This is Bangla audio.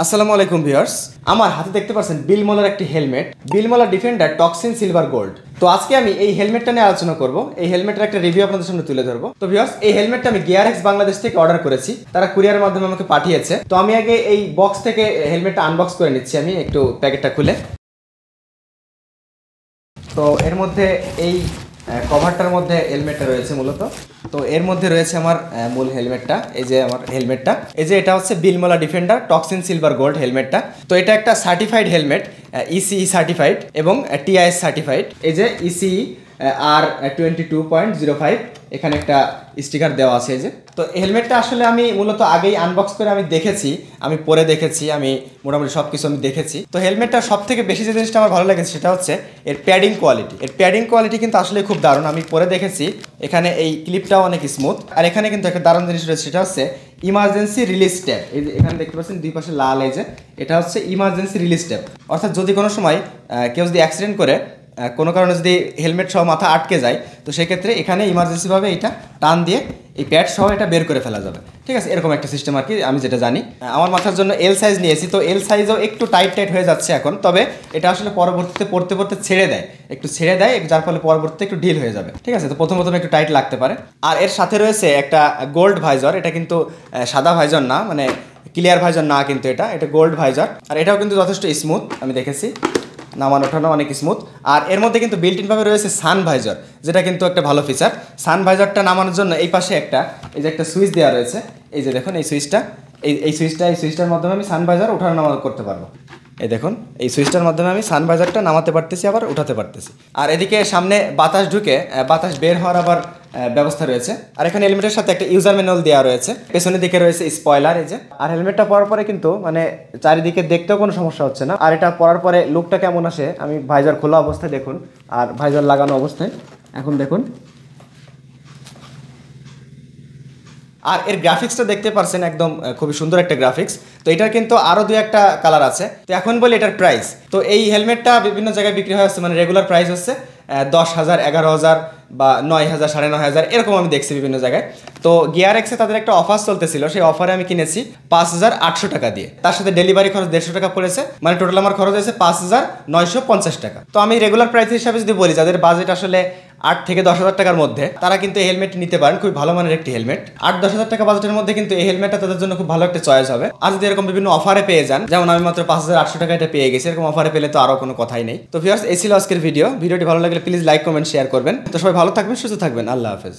আসসালামু আলাইকুম ভিউয়ার্স, আমার হাতে দেখতে পাচ্ছেন বিলমোলার একটি হেলমেট, বিলমোলা ডিফেন্ডার টক্সিন সিলভার গোল্ড। তো আজকে আমি এই হেলমেটটা নিয়ে আলোচনা করব, এই হেলমেটের একটা রিভিউ আপনাদের সামনে তুলে ধরবো। তো ভিউয়ার্স, এই হেলমেটটা আমি গিয়ারএক্স বাংলাদেশ থেকে অর্ডার করেছি, তারা কুরিয়ারের মাধ্যমে আমাকে পাঠিয়েছে। তো আমি আগে এই বক্স থেকে হেলমেটটা আনবক্স করে নিচ্ছি, আমি একটু প্যাকেটটা খুলে। তো এর মধ্যে এই কভারটার মধ্যে হেলমেটটা রয়েছে মূলত। তো এর মধ্যে রয়েছে আমার মূল হেলমেটটা, এই যে আমার হেলমেটটা, এই যে এটা হচ্ছে বিলমোলা ডিফেন্ডার টক্সিন সিলভার গোল্ড হেলমেটটা। তো এটা একটা সার্টিফাইড হেলমেট, ইসিই সার্টিফাইড এবং টিআইএস সার্টিফাইড। এই যে ইসিই R22.05 এখানে একটা স্টিকার দেওয়া আছে এই যে। তো হেলমেটটা আসলে আমি মূলত আগেই আনবক্স করে আমি দেখেছি, আমি পরে দেখেছি, আমি মোটামুটি সব কিছু আমি দেখেছি। তো হেলমেটটা সব থেকে বেশি যে জিনিসটা আমার ভালো লেগেছে সেটা হচ্ছে এর প্যাডিং কোয়ালিটি। এর প্যাডিং কোয়ালিটি কিন্তু আসলে খুব দারুণ, আমি পরে দেখেছি। এখানে এই ক্লিপটাও অনেক স্মুথ, আর এখানে কিন্তু একটা দারুণ জিনিস রয়েছে, সেটা হচ্ছে ইমার্জেন্সি রিলিজ ট্যাপ। এই যে এখানে দেখতে পাচ্ছেন দুই পাশে লাল, এই যে এটা হচ্ছে ইমার্জেন্সি রিলিজ ট্যাপ। অর্থাৎ যদি কোনো সময় কেউ যদি অ্যাক্সিডেন্ট করে, কোনো কারণে যদি হেলমেট সহ মাথা আটকে যায়, তো সেক্ষেত্রে এখানে ইমার্জেন্সিভাবে এটা টান দিয়ে এই প্যাড সহ এটা বের করে ফেলা যাবে। ঠিক আছে, এরকম একটা সিস্টেম আর কি, আমি যেটা জানি। আমার মাথার জন্য এল সাইজ নিয়েছি, তো এল সাইজও একটু টাইট হয়ে যাচ্ছে এখন, তবে এটা আসলে পরবর্তীতে পড়তে পড়তে একটু ছেড়ে দেয়, যার ফলে পরবর্তীতে একটু ঢিল হয়ে যাবে। ঠিক আছে, তো প্রথম একটু টাইট লাগতে পারে। আর এর সাথে রয়েছে একটা গোল্ড ভাইজর, এটা কিন্তু সাদা ভাইজর না, মানে ক্লিয়ার ভাইজর না, কিন্তু এটা গোল্ড ভাইজর। আর এটাও কিন্তু যথেষ্ট স্মুথ, আমি দেখেছি, নামান ওঠানো অনেক স্মুথ। আর এর মধ্যে কিন্তু বিল্ট ইনভাবে রয়েছে সান ভাইজর, যেটা কিন্তু একটা ভালো ফিচার। সান ভাইজরটা নামানোর জন্য এই পাশে এই যে একটা সুইচ দেওয়া রয়েছে, এই যে দেখুন এই সুইচটা, এই সুইচটার মাধ্যমে আমি সান ভাইজর ওঠানো নামানো করতে পারবো। এই দেখুন, এই সুইচটার মাধ্যমে আমি সান ভাইজারটা নামাতে পারতেছি, আবার উঠাতে পারতেছি। আর এদিকে সামনে বাতাস ঢুকে বাতাস বের হওয়ার আবার ব্যবস্থা রয়েছে। আর এখানে হেলমেটের সাথে একটা ইউজার ম্যানুয়াল দেওয়া রয়েছে, পেছনের দিকে রয়েছে স্পয়লার, এই যে। আর হেলমেটটা পরার পরে কিন্তু মানে চারিদিকে দেখতেও কোনো সমস্যা হচ্ছে না। আর এটা পরার পরে লুকটা কেমন আসে, আমি ভাইজার খোলা অবস্থায় দেখুন, আর ভাইজার লাগানো অবস্থায় এখন দেখুন। আর এর গ্রাফিক্সটা দেখতে পারছেন, একদম খুবই সুন্দর একটা গ্রাফিক্স। তো এটার কিন্তু আরও দু একটা কালার আছে। তো এখন বলি এটার প্রাইস। তো এই হেলমেটটা বিভিন্ন জায়গায় বিক্রি হয়ে আসছে, মানে রেগুলার প্রাইস হচ্ছে 10,000, 11,000 বা 9,000, 9,500 এরকম আমি দেখছি বিভিন্ন জায়গায়। তো গিয়ারএক্সে তাদের একটা অফার চলতেছিল, সেই অফারে আমি কিনেছি 5,800 টাকা দিয়ে। তার সাথে ডেলিভারি খরচ 150 টাকা পড়েছে, মানে টোটাল আমার খরচ হয়েছে 5,950 টাকা। তো আমি রেগুলার প্রাইস হিসাবে যদি বলি, যাদের বাজেট আসলে 8 থেকে 10,000 টাকার মধ্যে, তারা কিন্তু এই হেলমেট নিতে পারেন, খুবই ভালো মানের একটি হেলমেট। 8-10,000 টাকা বাজেটের মধ্যে কিন্তু এই হেলমেটটা তাদের জন্য খুব ভালো একটা চয়েস হবে। আর যদি এরকম বিভিন্ন অফারে পেয়ে যান, যেমন আমি মাত্র 5,800 টাকা এটা পেয়ে গেছি, এরকম অফারে পেলে তো আরও কোনো কথাই নেই। তো ভিউয়ার্স, এই ছিল আজকের ভিডিওটি ভালো লাগলে প্লিজ লাইক, কমেন্ট, শেয়ার করবেন। তো সবাই ভালো থাকবেন, সুস্থ থাকবেন, আল্লাহ হাফেজ।